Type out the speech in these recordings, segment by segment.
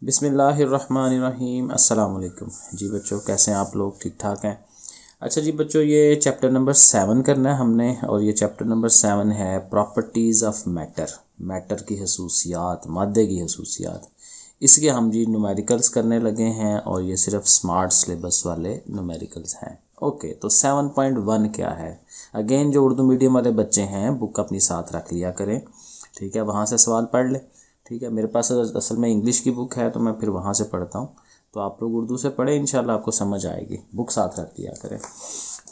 बिस्मिल्लाहिर्रहमानिर्रहीम। अस्सलाम वालेकुम जी बच्चों, कैसे हैं आप लोग? ठीक ठाक हैं? अच्छा जी बच्चों, ये चैप्टर नंबर 7 करना है हमने, और ये चैप्टर नंबर 7 है प्रॉपर्टीज़ ऑफ मैटर। मैटर की खसूसियात, मादे की खसूसियात। इसके हम जी न्यूमेरिकल्स करने लगे हैं, और ये सिर्फ स्मार्ट सिलेबस वाले न्यूमेरिकल्स हैं। ओके, तो 7.1 क्या है? अगेन जो उर्दू मीडियम वाले बच्चे हैं बुक अपनी साथ रख लिया करें, ठीक है? वहाँ से सवाल पढ़ ले, ठीक है? मेरे पास असल में इंग्लिश की बुक है तो मैं फिर वहाँ से पढ़ता हूँ, तो आप लोग उर्दू से पढ़े, इंशाल्लाह आपको समझ आएगी। बुक साथ रख दिया करें।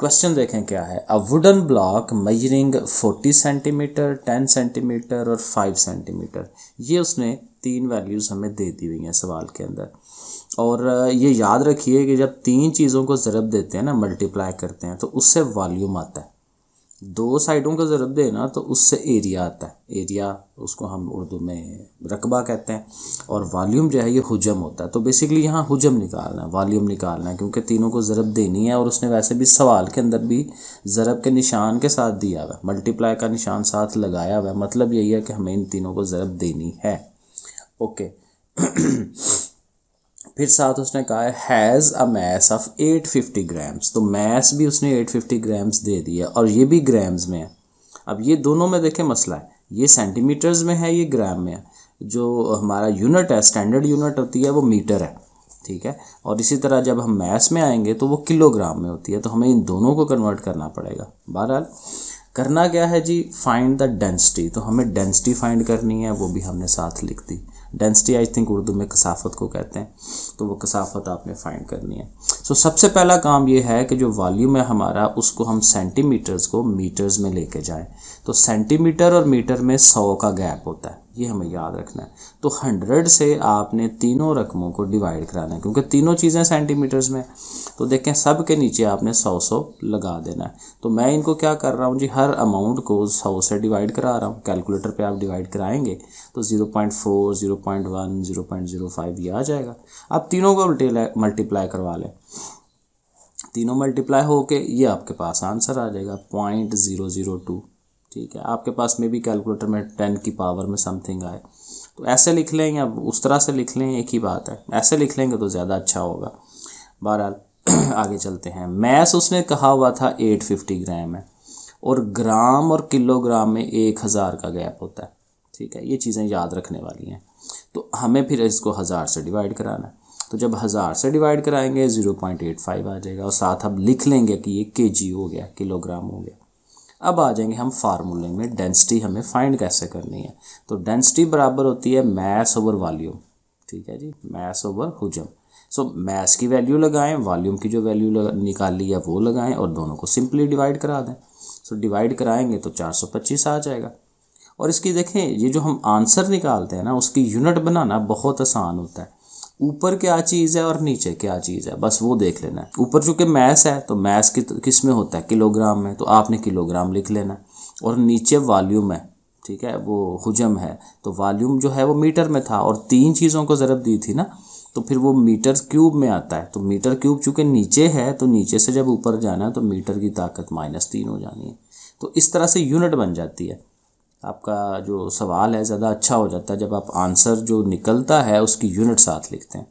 क्वेश्चन देखें क्या है। A wooden block measuring 40 centimetre, 10 centimetre और 5 सेंटीमीटर। ये उसने 3 वैल्यूज़ हमें दे दी हुई हैं सवाल के अंदर। और ये याद रखिए कि जब 3 चीज़ों को ज़रब देते हैं ना, मल्टीप्लाई करते हैं, तो उससे वॉल्यूम आता है। 2 साइडों का ज़रब देना तो उससे एरिया आता है। एरिया उसको हम उर्दू में रकबा कहते हैं, और वॉल्यूम जो है ये हुजम होता है। तो बेसिकली यहाँ हुजम निकालना है, वॉल्यूम निकालना है, क्योंकि तीनों को ज़रब देनी है। और उसने वैसे भी सवाल के अंदर भी ज़रब के निशान के साथ दिया हुआ है, मल्टीप्लाई का निशान साथ लगाया हुआ है। मतलब यही है कि हमें इन तीनों को ज़रब देनी है। ओके फिर साथ उसने कहा है has a mass of 850 grams. तो मैस भी उसने 850 ग्राम्स दे दिया, और ये भी ग्राम्स में है। अब ये दोनों में देखें मसला है, ये सेंटीमीटर्स में है, ये ग्राम में है। जो हमारा यूनिट है, स्टैंडर्ड यूनिट होती है, वो मीटर है, ठीक है? और इसी तरह जब हम मैस में आएंगे तो वो किलोग्राम में होती है। तो हमें इन दोनों को कन्वर्ट करना पड़ेगा। बहरहाल करना क्या है जी, फाइंड द डेंसिटी। तो हमें डेंसिटी फाइंड करनी है, वो भी हमने साथ लिख दी। डेंसिटी आई थिंक उर्दू में कसाफत को कहते हैं, तो वो कसाफत आपने फाइंड करनी है। सो सबसे पहला काम ये है कि जो वॉल्यूम है हमारा, उसको हम सेंटीमीटर्स को मीटर्स में लेके जाएं। तो सेंटीमीटर और मीटर में 100 का गैप होता है, ये हमें याद रखना है। तो 100 से आपने तीनों रकमों को डिवाइड कराना है, क्योंकि तीनों चीज़ें सेंटीमीटर्स में। तो देखें, सब के नीचे आपने 100 लगा देना है। तो मैं इनको क्या कर रहा हूँ जी, हर अमाउंट को 100 से डिवाइड करा रहा हूँ। कैलकुलेटर पे आप डिवाइड कराएंगे तो 0.4, 0.1, 0.05 ये आ जाएगा। आप तीनों को मल्टीप्लाई करवा लें, तीनों मल्टीप्लाई होके ये आपके पास आंसर आ जाएगा 0.002, ठीक है? आपके पास में भी कैलकुलेटर में 10 की पावर में समथिंग आए, तो ऐसे लिख लें या उस तरह से लिख लें, एक ही बात है। ऐसे लिख लेंगे तो ज़्यादा अच्छा होगा। बहरहाल आगे चलते हैं। मैस उसने कहा हुआ था 850 ग्राम है, और ग्राम और किलोग्राम में 1000 का गैप होता है, ठीक है? ये चीज़ें याद रखने वाली हैं। तो हमें फिर इसको 1000 से डिवाइड कराना है। तो जब 1000 से डिवाइड कराएंगे 0.85 आ जाएगा, और साथ हम लिख लेंगे कि ये केजी हो गया, किलोग्राम हो गया। अब आ जाएंगे हम फार्मूले में, डेंसिटी हमें फाइंड कैसे करनी है। तो डेंसिटी बराबर होती है मैस ओवर वॉल्यूम, ठीक है जी? मैस ओवर हुजम। सो मैस की वैल्यू लगाएं, वॉल्यूम की जो वैल्यू निकाली है वो लगाएं, और दोनों को सिंपली डिवाइड करा दें। सो डिवाइड कराएंगे तो 425 आ जाएगा। और इसकी देखें, ये जो हम आंसर निकालते हैं ना, उसकी यूनिट बनाना बहुत आसान होता है। ऊपर क्या चीज़ है और नीचे क्या चीज़ है, बस वो देख लेना है। ऊपर चूँकि मैस है तो मैस किस में होता है, किलोग्राम में, तो आपने किलोग्राम लिख लेना है। और नीचे वॉल्यूम है, ठीक है, वो हुजम है, तो वॉल्यूम जो है वो मीटर में था, और 3 चीज़ों को ज़रब दी थी ना, तो फिर वो मीटर क्यूब में आता है। तो मीटर क्यूब चूँकि नीचे है, तो नीचे से जब ऊपर जाना है तो मीटर की ताकत -3 हो जानी है। तो इस तरह से यूनिट बन जाती है। आपका जो सवाल है ज़्यादा अच्छा हो जाता है जब आप आंसर जो निकलता है उसकी यूनिट साथ लिखते हैं।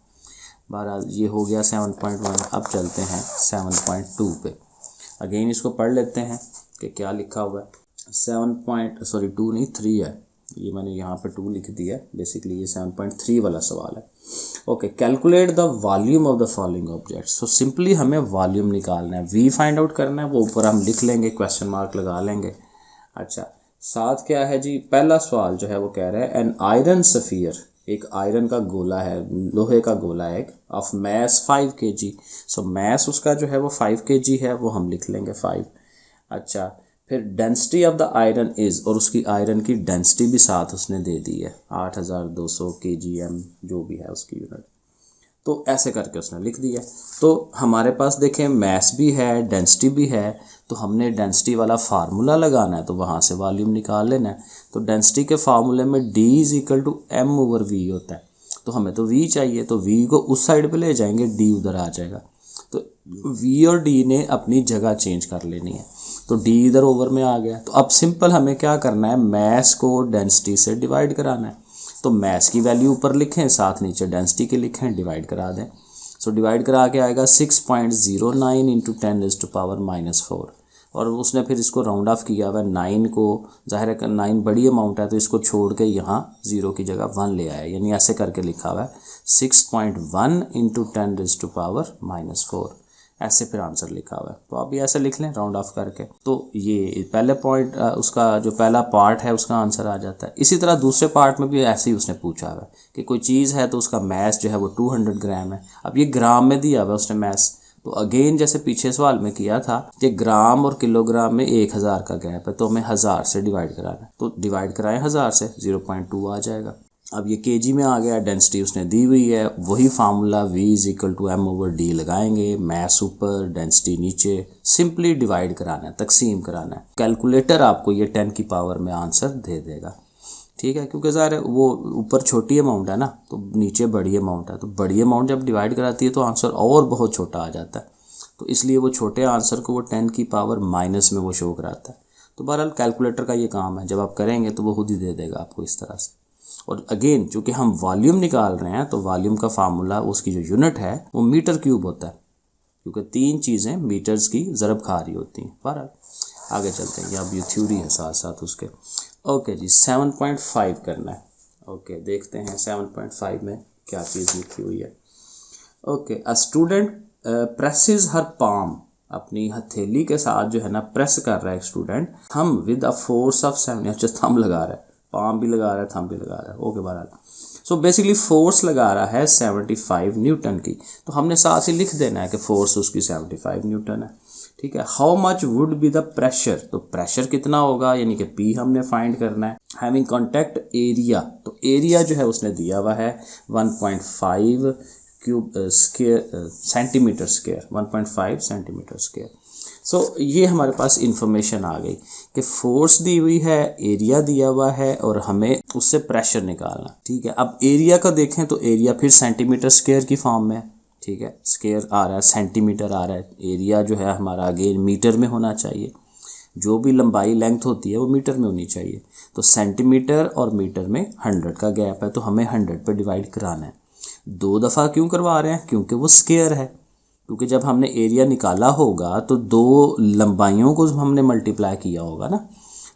बहरहाल ये हो गया 7.1। अब चलते हैं 7.2 पे। अगेन इसको पढ़ लेते हैं कि क्या लिखा हुआ है। 2 नहीं 3 है, ये मैंने यहाँ पे 2 लिख दिया। बेसिकली ये 7.3 वाला सवाल है। Okay, calculate the volume of the following object. So simply हमें वॉल्यूम निकालना है, वी फाइंड आउट करना है, वो ऊपर हम लिख लेंगे, क्वेश्चन मार्क लगा लेंगे। अच्छा, साथ क्या है जी, पहला सवाल जो है वो कह रहा है एन आयरन सफ़ियर, एक आयरन का गोला है, लोहे का गोला है, of mass 5 kg। So mass उसका जो है वो 5 kg है, वो हम लिख लेंगे 5। अच्छा, फिर density of the iron is, और उसकी आयरन की डेंसिटी भी साथ उसने दे दी है, 8200 kgm जो भी है उसकी यूनिट। तो ऐसे करके उसने लिख दिया। तो हमारे पास देखें मैस भी है, डेंसिटी भी है, तो हमने डेंसिटी वाला फार्मूला लगाना है, तो वहाँ से वॉल्यूम निकाल लेना है। तो डेंसिटी के फार्मूले में D = m/v होता है। तो हमें तो v चाहिए, तो v को उस साइड पे ले जाएंगे, d उधर आ जाएगा। तो v और d ने अपनी जगह चेंज कर लेनी है, तो d इधर ओवर में आ गया। तो अब सिंपल हमें क्या करना है, मैस को डेंसिटी से डिवाइड कराना है। तो मैस की वैल्यू ऊपर लिखें, साथ नीचे डेंसिटी के लिखें, डिवाइड करा दें। सो डिवाइड करा के आएगा 6.09 इंटू 10⁻⁻4 और उसने फिर इसको राउंड ऑफ किया हुआ 9 को, जाहिर है 9 बड़ी अमाउंट है तो इसको छोड़ के यहाँ 0 की जगह 1 ले आया, यानी ऐसे करके लिखा हुआ है 6.1 इंटू 10⁻⁻4, ऐसे फिर आंसर लिखा हुआ है। तो आप ये ऐसे लिख लें राउंड ऑफ करके, तो ये पहले पॉइंट उसका जो पहला पार्ट है उसका आंसर आ जाता है। इसी तरह दूसरे पार्ट में भी ऐसे ही उसने पूछा हुआ है कि कोई चीज़ है तो उसका मैस जो है वो 200 ग्राम है। अब ये ग्राम में दिया हुआ है उसने मैस, तो अगेन जैसे पीछे सवाल में किया था कि ग्राम और किलोग्राम में 1000 का गैप है, तो हमें 1000 से डिवाइड कराना है, तो डिवाइड कराएं 1000 से, 0.2 आ जाएगा। अब ये केजी में आ गया, डेंसिटी उसने दी हुई है, वही फार्मूला V = m/d लगाएंगे, मैस ऊपर डेंसिटी नीचे, सिंपली डिवाइड कराना है, तकसीम कराना है। कैलकुलेटर आपको ये 10 की पावर में आंसर दे देगा, ठीक है, क्योंकि ज़ाहिर है वो ऊपर छोटी अमाउंट है ना, तो नीचे बड़ी अमाउंट है, तो बड़ी अमाउंट जब डिवाइड कराती है तो आंसर और बहुत छोटा आ जाता है, तो इसलिए वो छोटे आंसर को वो 10 की पावर माइनस में वो शो कराता है। तो बहरहाल कैलकुलेटर का ये काम है, जब आप करेंगे तो वो खुद ही दे देगा आपको इस तरह से। और अगेन चूँकि हम वॉल्यूम निकाल रहे हैं तो वॉल्यूम का फार्मूला, उसकी जो यूनिट है वो मीटर क्यूब होता है, क्योंकि 3 चीज़ें मीटर्स की ज़रब खा रही होती हैं। बहरहाल आगे चलते हैं, अब ये थ्योरी है साथ साथ उसके। ओके जी, 7.5 करना है। ओके देखते हैं 7.5 में क्या चीज़ लिखी हुई है। Okay, a student presses her palm, अपनी हथेली के साथ जो है ना प्रेस कर रहा है एक student, thumb with a force of 7, अच्छा थंब लगा रहा है, पाम भी लगा रहा है, थंब भी लगा रहा है। ओके बहरहाल, सो बेसिकली फोर्स लगा रहा है 75 न्यूटन की, तो हमने साथ ही लिख देना है कि फोर्स उसकी 75 न्यूटन है, ठीक है। How much would be the pressure, तो प्रेशर कितना होगा, यानी कि P हमने फाइंड करना है। हैविंग कॉन्टैक्ट एरिया, तो एरिया जो है उसने दिया हुआ है 1.5 cube square centimetre square, 1.5 centimetre square. So ये हमारे पास इंफॉर्मेशन आ गई कि फोर्स दी हुई है, एरिया दिया हुआ है और हमें उससे प्रेशर निकालना, ठीक है। अब एरिया का देखें तो एरिया फिर सेंटीमीटर स्क्वायर की फॉर्म में है, ठीक है, स्क्वायर आ रहा है, सेंटीमीटर आ रहा है, एरिया जो है हमारा अगेन मीटर में होना चाहिए, जो भी लंबाई लेंथ होती है वो मीटर में होनी चाहिए, तो सेंटीमीटर और मीटर में 100 का गैप है, तो हमें 100 पे डिवाइड कराना है। 2 दफ़ा क्यों करवा रहे हैं, क्योंकि वो स्क्वायर है, क्योंकि जब हमने एरिया निकाला होगा तो 2 लंबाइयों को हमने मल्टीप्लाई किया होगा ना,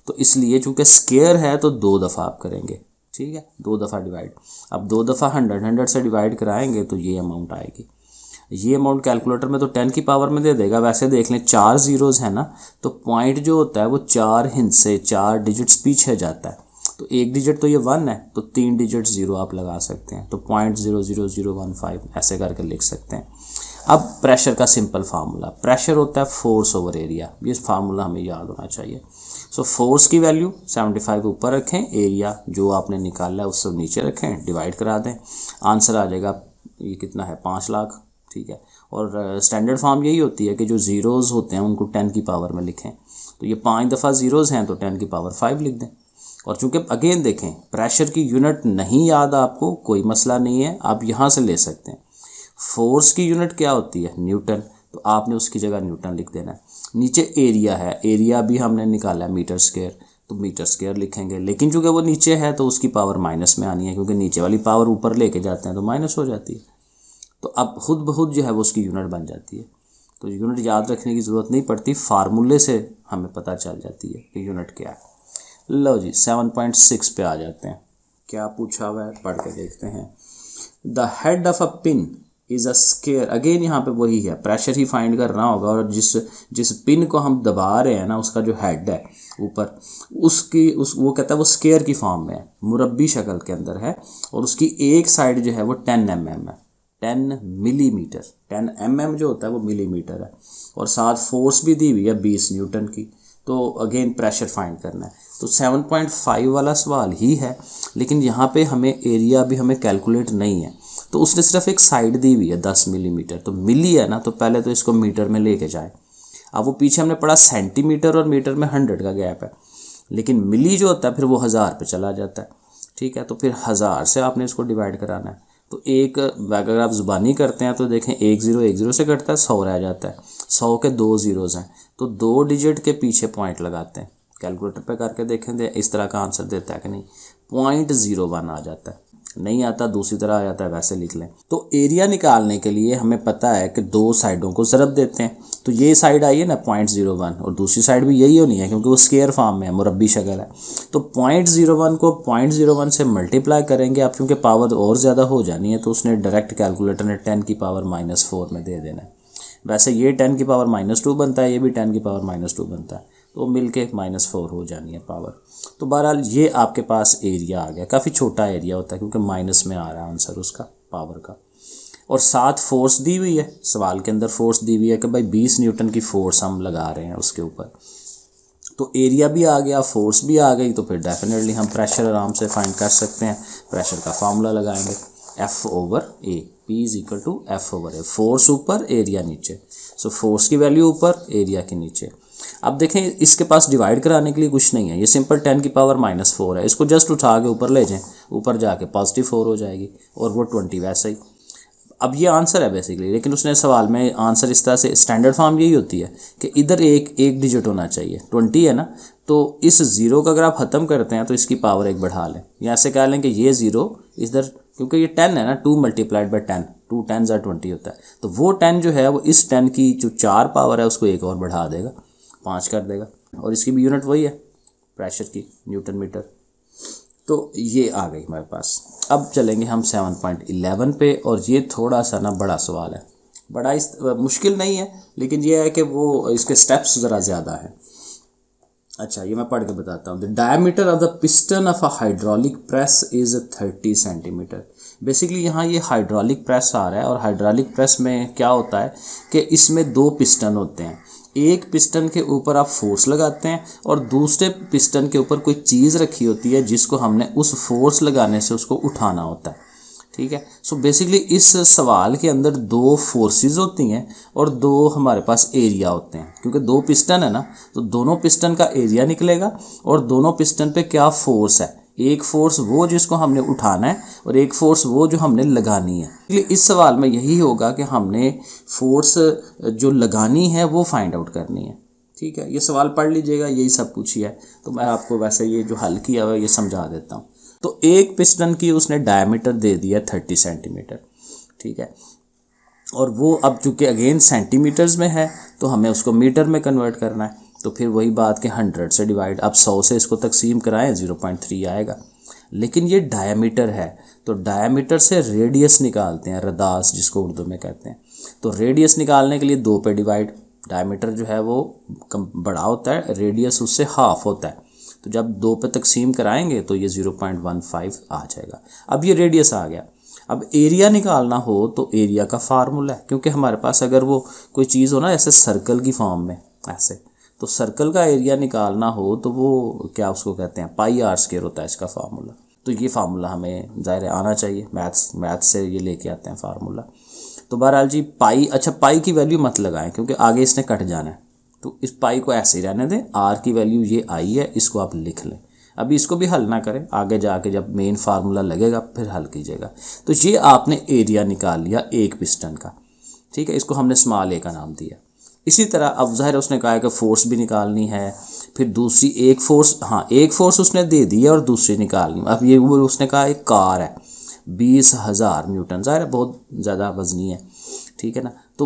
तो इसलिए चूँकि स्क्वायर है तो 2 दफ़ा आप करेंगे, ठीक है, 2 दफ़ा डिवाइड। अब 2 दफ़ा 100 से डिवाइड कराएंगे तो ये अमाउंट आएगी। ये अमाउंट कैलकुलेटर में तो 10 की पावर में दे देगा, वैसे देख लें 4 ज़ीरोज़ है ना, तो पॉइंट जो होता है वो 4 हिस्से 4 डिजिट्स पीछे जाता है, तो 1 डिजिट तो ये 1 है, तो 3 डिजिट 0 आप लगा सकते हैं, तो 0.00015 ऐसे करके लिख सकते हैं। अब प्रेशर का सिंपल फार्मूला, प्रेशर होता है फोर्स ओवर एरिया, ये फार्मूला हमें याद होना चाहिए। सो फोर्स की वैल्यू 75 ऊपर रखें, एरिया जो आपने निकाला है उससे नीचे रखें, डिवाइड करा दें, आंसर आ जाएगा, ये कितना है 5 लाख, ठीक है। और स्टैंडर्ड फॉर्म यही होती है कि जो ज़ीरोज़ होते हैं उनको 10 की पावर में लिखें, तो ये 5 दफ़ा ज़ीरोज़ हैं तो 10 की पावर 5 लिख दें। और चूँकि अगेन देखें प्रेशर की यूनिट नहीं याद आपको, कोई मसला नहीं है, आप यहाँ से ले सकते हैं। फोर्स की यूनिट क्या होती है, न्यूटन, तो आपने उसकी जगह न्यूटन लिख देना है। नीचे एरिया है, एरिया भी हमने निकाला है मीटर स्क्वायर, तो मीटर स्क्वायर लिखेंगे, लेकिन चूँकि वो नीचे है तो उसकी पावर माइनस में आनी है, क्योंकि नीचे वाली पावर ऊपर लेके जाते हैं तो माइनस हो जाती है, तो अब खुद ब खुद जो है वो उसकी यूनिट बन जाती है। तो यूनिट याद रखने की ज़रूरत नहीं पड़ती, फार्मूले से हमें पता चल जाती है कि यूनिट क्या है। लो जी 7.6 पे आ जाते हैं, क्या पूछा हुआ है पढ़ के देखते हैं। The head of a pin is a square, again यहाँ पे वही है, प्रेशर ही फाइंड करना होगा, और जिस पिन को हम दबा रहे हैं ना उसका जो हेड है ऊपर, वो कहता है वो स्क्वायर की फॉर्म में है, मुरब्बी शक्ल के अंदर है, और उसकी एक साइड जो है वो 10 mm है, 10 मिलीमीटर, 10 mm जो होता है वो मिलीमीटर है, और साथ फोर्स भी दी हुई है 20 न्यूटन की, तो अगेन प्रेशर फाइंड करना है। तो 7.5 वाला सवाल ही है, लेकिन यहाँ पे हमें एरिया भी हमें कैलकुलेट नहीं है, तो उसने सिर्फ एक साइड दी हुई है 10 मिलीमीटर, तो मिली है ना, तो पहले तो इसको मीटर में लेके जाए। अब वो पीछे हमने पढ़ा सेंटीमीटर और मीटर में 100 का गैप है, लेकिन मिली जो होता है फिर वो 1000 पे चला जाता है, ठीक है, तो फिर 1000 से आपने इसको डिवाइड कराना है। तो एक अगर आप ज़ुबानी करते हैं तो देखें 1 0 से कटता है, 100 रह जाता है, 100 के 2 ज़ीरोज़ हैं, तो 2 डिजिट के पीछे पॉइंट लगाते हैं, कैलकुलेटर पे करके देखें इस तरह का आंसर देता है कि नहीं। 0.01 आ जाता है, नहीं आता दूसरी तरह आ जाता है, वैसे लिख लें। तो एरिया निकालने के लिए हमें पता है कि दो साइडों को ज़रब देते हैं, तो ये साइड आई है ना 0.01 और दूसरी साइड भी यही होनी है क्योंकि वो स्केयर फॉर्म में है, मुरब्बी शक्ल है। तो 0.01 को 0.01 से मल्टीप्लाई करेंगे। अब क्योंकि पावर और ज़्यादा हो जानी है तो उसने डायरेक्ट कैलकुलेटर ने 10 की पावर -4 में दे देना है। वैसे ये 10 की पावर -2 बनता है, ये भी 10 की पावर -2 बनता है, तो मिल के -4 हो जानी है पावर। तो बहरहाल ये आपके पास एरिया आ गया। काफ़ी छोटा एरिया होता है क्योंकि माइनस में आ रहा है आंसर उसका पावर का। और साथ फोर्स दी हुई है, सवाल के अंदर फोर्स दी हुई है कि भाई 20 न्यूटन की फोर्स हम लगा रहे हैं उसके ऊपर। तो एरिया भी आ गया, फोर्स भी आ गई, तो फिर डेफिनेटली हम प्रेशर आराम से फाइंड कर सकते हैं। प्रेशर का फार्मूला लगाएंगे F/A, P = F/A। फोर्स ऊपर, एरिया नीचे। सो फोर्स की वैल्यू ऊपर, एरिया के नीचे। अब देखें इसके पास डिवाइड कराने के लिए कुछ नहीं है, ये सिंपल 10 की पावर -4 है। इसको जस्ट उठा के ऊपर ले जाएं, ऊपर जाके +4 हो जाएगी और वो 20 वैसे ही। अब ये आंसर है बेसिकली, लेकिन उसने सवाल में आंसर इस तरह से, स्टैंडर्ड फॉर्म यही होती है कि इधर एक डिजिट होना चाहिए। 20 है ना, तो इस ज़ीरो का अगर आप ख़त्म करते हैं तो इसकी पावर 1 बढ़ा लें, या ऐसे कह लें कि ये ज़ीरो इधर, क्योंकि ये 10 है ना, 2 × 10, 2 10s are 20 होता है, तो वो 10 जो है वो इस 10 की जो 4 पावर है उसको एक और बढ़ा देगा, 5 कर देगा। और इसकी भी यूनिट वही है प्रेशर की, न्यूटन मीटर। तो ये आ गई हमारे पास। अब चलेंगे हम 7.11 पे, और ये थोड़ा सा ना बड़ा सवाल है, बड़ा मुश्किल नहीं है, लेकिन ये है कि वो इसके स्टेप्स ज़रा ज़्यादा हैं। अच्छा, ये मैं पढ़ के बताता हूँ। The diameter of the piston of a hydraulic press is 30 centimetre. Basically यहाँ ये हाइड्रोलिक प्रेस आ रहा है, और हाइड्रोलिक प्रेस में क्या होता है कि इसमें 2 पिस्टन होते हैं। एक पिस्टन के ऊपर आप फोर्स लगाते हैं और दूसरे पिस्टन के ऊपर कोई चीज़ रखी होती है जिसको हमने उस फोर्स लगाने से उसको उठाना होता है। ठीक है। सो बेसिकली इस सवाल के अंदर 2 फोर्सेस होती हैं और 2 हमारे पास एरिया होते हैं, क्योंकि 2 पिस्टन है ना, तो दोनों पिस्टन का एरिया निकलेगा और दोनों पिस्टन पे क्या फोर्स है। एक फोर्स वो जिसको हमने उठाना है और एक फोर्स वो जो हमने लगानी है। इसलिए इस सवाल में यही होगा कि हमने फोर्स जो लगानी है वो फाइंड आउट करनी है। ठीक है, ये सवाल पढ़ लीजिएगा, यही सब पूछी है। तो मैं आपको वैसे ये जो हल किया हुआ ये समझा देता हूँ। तो एक पिस्टन की उसने डायमीटर दे दिया 30 सेंटीमीटर। ठीक है, और वो अब चूंकि अगेन सेंटीमीटर्स में है तो हमें उसको मीटर में कन्वर्ट करना है। तो फिर वही बात कि 100 से डिवाइड, अब 100 से इसको तकसीम कराएं 0.3 आएगा। लेकिन ये डायमीटर है, तो डायमीटर से रेडियस निकालते हैं, रदास जिसको उर्दू में कहते हैं। तो रेडियस निकालने के लिए 2 पे डिवाइड, डायमीटर जो है वो बड़ा होता है, रेडियस उससे हाफ होता है, तो जब 2 पे तकसीम कराएंगे तो ये 0.15 आ जाएगा। अब ये रेडियस आ गया। अब एरिया निकालना हो तो एरिया का फार्मूला है, क्योंकि हमारे पास अगर वो कोई चीज़ हो ना ऐसे सर्कल की फॉर्म में ऐसे, तो सर्कल का एरिया निकालना हो तो वो क्या उसको कहते हैं, πr² होता है इसका फार्मूला। तो ये फार्मूला हमें ज़ाहिर आना चाहिए, मैथ्स से ये लेके आते हैं फार्मूला। तो बहरहाल जी पाई, अच्छा पाई की वैल्यू मत लगाएं क्योंकि आगे इसने कट जाना है, तो इस पाई को ऐसे ही रहने दें। आर की वैल्यू ये आई है, इसको आप लिख लें। अभी इसको भी हल ना करें, आगे जाके जब मेन फार्मूला लगेगा फिर हल कीजिएगा। तो ये आपने एरिया निकाल लिया एक पिस्टन का। ठीक है, इसको हमने स्मॉल ए का नाम दिया। इसी तरह अब ज़ाहिर उसने कहा है कि फोर्स भी निकालनी है, फिर दूसरी एक फोर्स, हाँ एक फोर्स उसने दे दी है और दूसरी निकालनी। अब ये वो उसने कहा एक कार है 20,000 न्यूटन, ज़ाहिर है बहुत ज़्यादा वजनी है। ठीक है ना, तो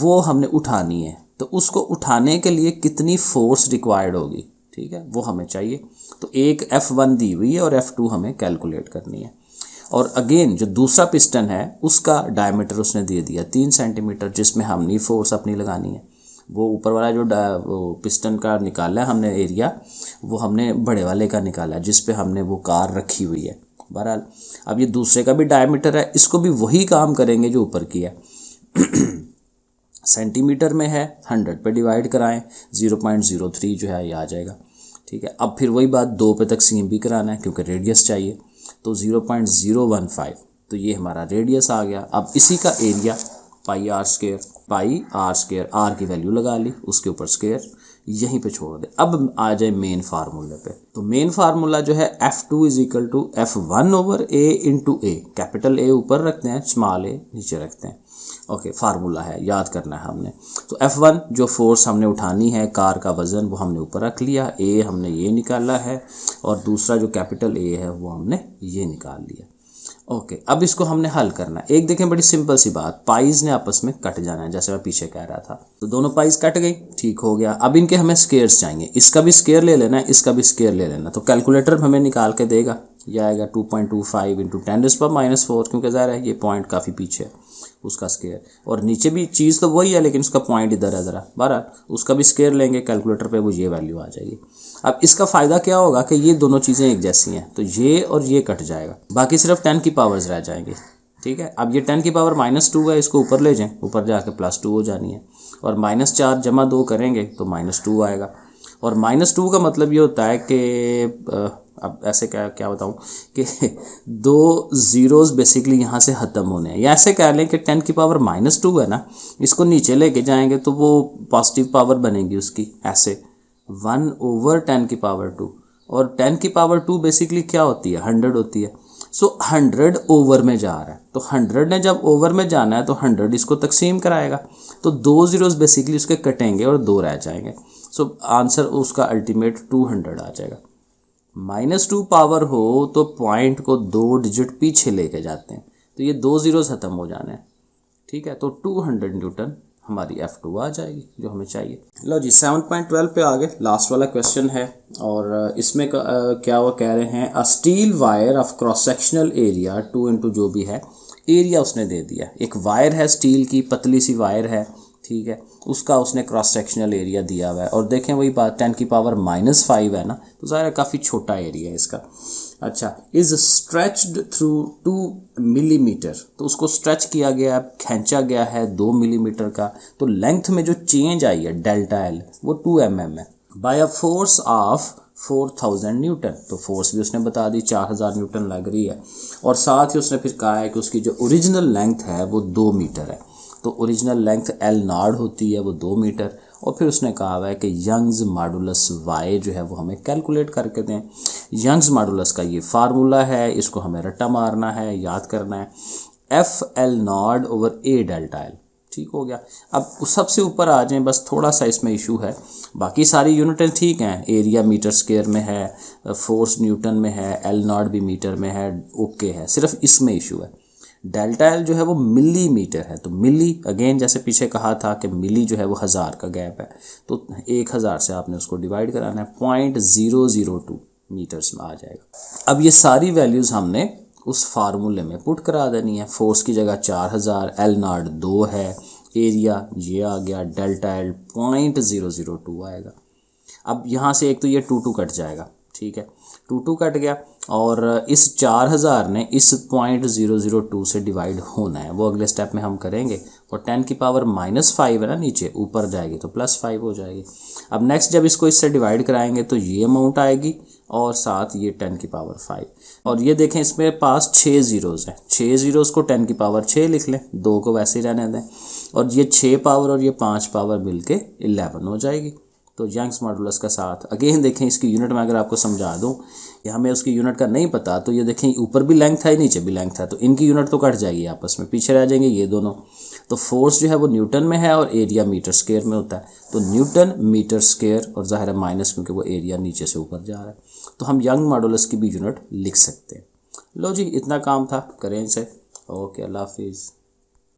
वो हमने उठानी है, तो उसको उठाने के लिए कितनी फोर्स रिक्वायर्ड होगी, ठीक है, वो हमें चाहिए। तो एक F1 दी हुई है और F2 हमें कैलकुलेट करनी है। और अगेन जो दूसरा पिस्टन है उसका डायमीटर उसने दे दिया 3 सेंटीमीटर, जिसमें हमने फोर्स अपनी लगानी है। वो ऊपर वाला जो पिस्टन का निकाला है हमने एरिया, वो हमने बड़े वाले का निकाला है जिस पे हमने वो कार रखी हुई है। बहरहाल अब ये दूसरे का भी डायमीटर है, इसको भी वही काम करेंगे जो ऊपर की है। सेंटीमीटर में है, 100 पे डिवाइड कराएं, 0.03 जो है ये आ जाएगा। ठीक है, अब फिर वही बात 2 पे तकसीम भी कराना है क्योंकि रेडियस चाहिए, तो 0.015, तो ये हमारा रेडियस आ गया। अब इसी का area pi r square, r की वैल्यू लगा ली, उसके ऊपर स्क्वायर, यहीं पे छोड़ दे। अब आ जाए मेन फार्मूले पे। तो मेन फार्मूला जो है F2 is equal to F1 over A into A, capital A ऊपर रखते हैं, स्मॉल ए नीचे रखते हैं। ओके, फार्मूला है, याद करना है हमने। तो F1 जो फोर्स हमने उठानी है, कार का वजन, वो हमने ऊपर रख लिया, ए हमने ये निकाला है, और दूसरा जो कैपिटल ए है वो हमने ये निकाल लिया। ओके, अब इसको हमने हल करना है। एक देखें, बड़ी सिंपल सी बात, पाइज ने आपस में कट जाना है, जैसे मैं पीछे कह रहा था। तो दोनों पाइज कट गई, ठीक हो गया। अब इनके हमें स्केयर्स चाहिए, इसका भी स्केयर ले लेना है, इसका भी स्केयर ले लेना। तो कैलकुलेटर हमें निकाल के देगा, यह आएगा 2.25 इंटू 10⁻⁴, क्योंकि ज़ाहिर है ये पॉइंट काफ़ी पीछे है, उसका स्केयर। और नीचे भी चीज़ तो वही है, लेकिन उसका पॉइंट इधर है ज़रा, बहरहाल उसका भी स्केयर लेंगे कैलकुलेटर पे, वो ये वैल्यू आ जाएगी। अब इसका फ़ायदा क्या होगा कि ये दोनों चीज़ें एक जैसी हैं, तो ये और ये कट जाएगा, बाकी सिर्फ 10 की पावर्स रह जाएंगी। ठीक है, अब ये 10 की पावर -2 है, इसको ऊपर ले जाएं, ऊपर जाके +2 हो जानी है, और -4 जमा 2 करेंगे तो -2 आएगा। और -2 का मतलब ये होता है कि अब ऐसे क्या बताऊं कि 2 ज़ीरोज़ बेसिकली यहाँ से ख़त्म होने हैं, या ऐसे कह लें कि 10 की पावर -2 है ना, इसको नीचे लेके जाएंगे तो वो पॉजिटिव पावर बनेगी उसकी, ऐसे 1 ओवर 10 की पावर 2, और 10 की पावर 2 बेसिकली क्या होती है, 100 होती है। सो 100 ओवर में जा रहा है, तो 100 ने जब ओवर में जाना है तो 100 इसको तकसीम कराएगा, तो 2 ज़ीरोज़ बेसिकली उसके कटेंगे और 2 रह जाएंगे। सो आंसर उसका अल्टीमेट 200 आ जाएगा। -2 पावर हो तो पॉइंट को 2 डिजिट पीछे लेके जाते हैं, तो ये 2 ज़ीरोज़ ख़त्म हो जाने हैं। ठीक है, तो 200 न्यूटन हमारी F2 आ जाएगी जो हमें चाहिए। लो जी, 7.12 पे आगे लास्ट वाला क्वेश्चन है, और इसमें क्या वो कह रहे हैं, a steel wire of cross sectional area 2 into जो भी है एरिया उसने दे दिया। एक वायर है स्टील की, पतली सी वायर है, ठीक है, उसका उसने क्रॉस सेक्शनल एरिया दिया हुआ है, और देखें वही बात, 10 की पावर -5 है ना, तो ज़ाहिर है काफ़ी छोटा एरिया है इसका। अच्छा, इज़ स्ट्रेच्ड थ्रू 2 मिलीमीटर, तो उसको स्ट्रेच किया गया, खींचा गया है 2 मिलीमीटर का, तो लेंथ में जो चेंज आई है डेल्टा एल वो 2 mm है, by a force of 4000 newton. तो फोर्स भी उसने बता दी, 4000 न्यूटन लग रही है, और साथ ही उसने फिर कहा है कि उसकी जो ओरिजिनल लेंथ है वो 2 मीटर है। तो ओरिजिनल लेंथ L0 होती है वो 2 मीटर, और फिर उसने कहा हुआ है कि यंग्स मॉडुलस Y जो है वो हमें कैलकुलेट करके दें। यंग्स मॉडुलस का ये फार्मूला है, इसको हमें रट्टा मारना है, याद करना है, FL0 over A delta L। ठीक हो गया। अब सबसे ऊपर आ जाएं, बस थोड़ा सा इसमें इशू है, बाकी सारी यूनिटें ठीक हैं, एरिया मीटर स्क्वायर में है, फोर्स न्यूटन में है, L0 भी मीटर में है, ओके है, सिर्फ इसमें इशू है। डेल्टा एल जो है वो मिलीमीटर है, तो मिली अगेन जैसे पीछे कहा था कि मिली जो है वो 1000 का गैप है, तो 1000 से आपने उसको डिवाइड कराना है, 0.002 मीटर्स में आ जाएगा। अब ये सारी वैल्यूज़ हमने उस फार्मूले में पुट करा देनी है। फोर्स की जगह 4000, L0 2 है, एरिया ये आ गया, डेल्टा एल 0.002 आएगा। अब यहाँ से एक तो ये 2 कट जाएगा, ठीक है, 2 कट गया, और इस 4000 ने इस 0.002 से डिवाइड होना है, वो अगले स्टेप में हम करेंगे। और 10 की पावर -5 है ना, नीचे ऊपर जाएगी तो +5 हो जाएगी। अब नेक्स्ट जब इसको इससे डिवाइड कराएंगे तो ये अमाउंट आएगी, और साथ ये 10 की पावर 5, और ये देखें इसमें पास 6 ज़ीरोज़ हैं, 6 ज़ीरोज़ को 10 की पावर 6 लिख लें, 2 को वैसे ही रहने दें, और ये 6 पावर और ये 5 पावर मिलके 11 हो जाएगी। तो यंग्स मॉडुलस का साथ अगेन देखें, इसकी यूनिट में अगर आपको समझा दूं, या हमें उसकी यूनिट का नहीं पता, तो ये देखें ऊपर भी लेंथ है नीचे भी लेंथ है, तो इनकी यूनिट तो कट जाएगी आपस में, पीछे रह जाएंगे ये दोनों। तो फोर्स जो है वो न्यूटन में है, और एरिया मीटर स्क्वायर में होता है, तो न्यूटन मीटर स्क्वायर, और ज़ाहिर है माइनस क्योंकि वो एरिया नीचे से ऊपर जा रहा है, तो हम यंग मॉडुलस की भी यूनिट लिख सकते हैं। लो जी, इतना काम था, करें इसे। ओके, अल्लाह हाफिज़।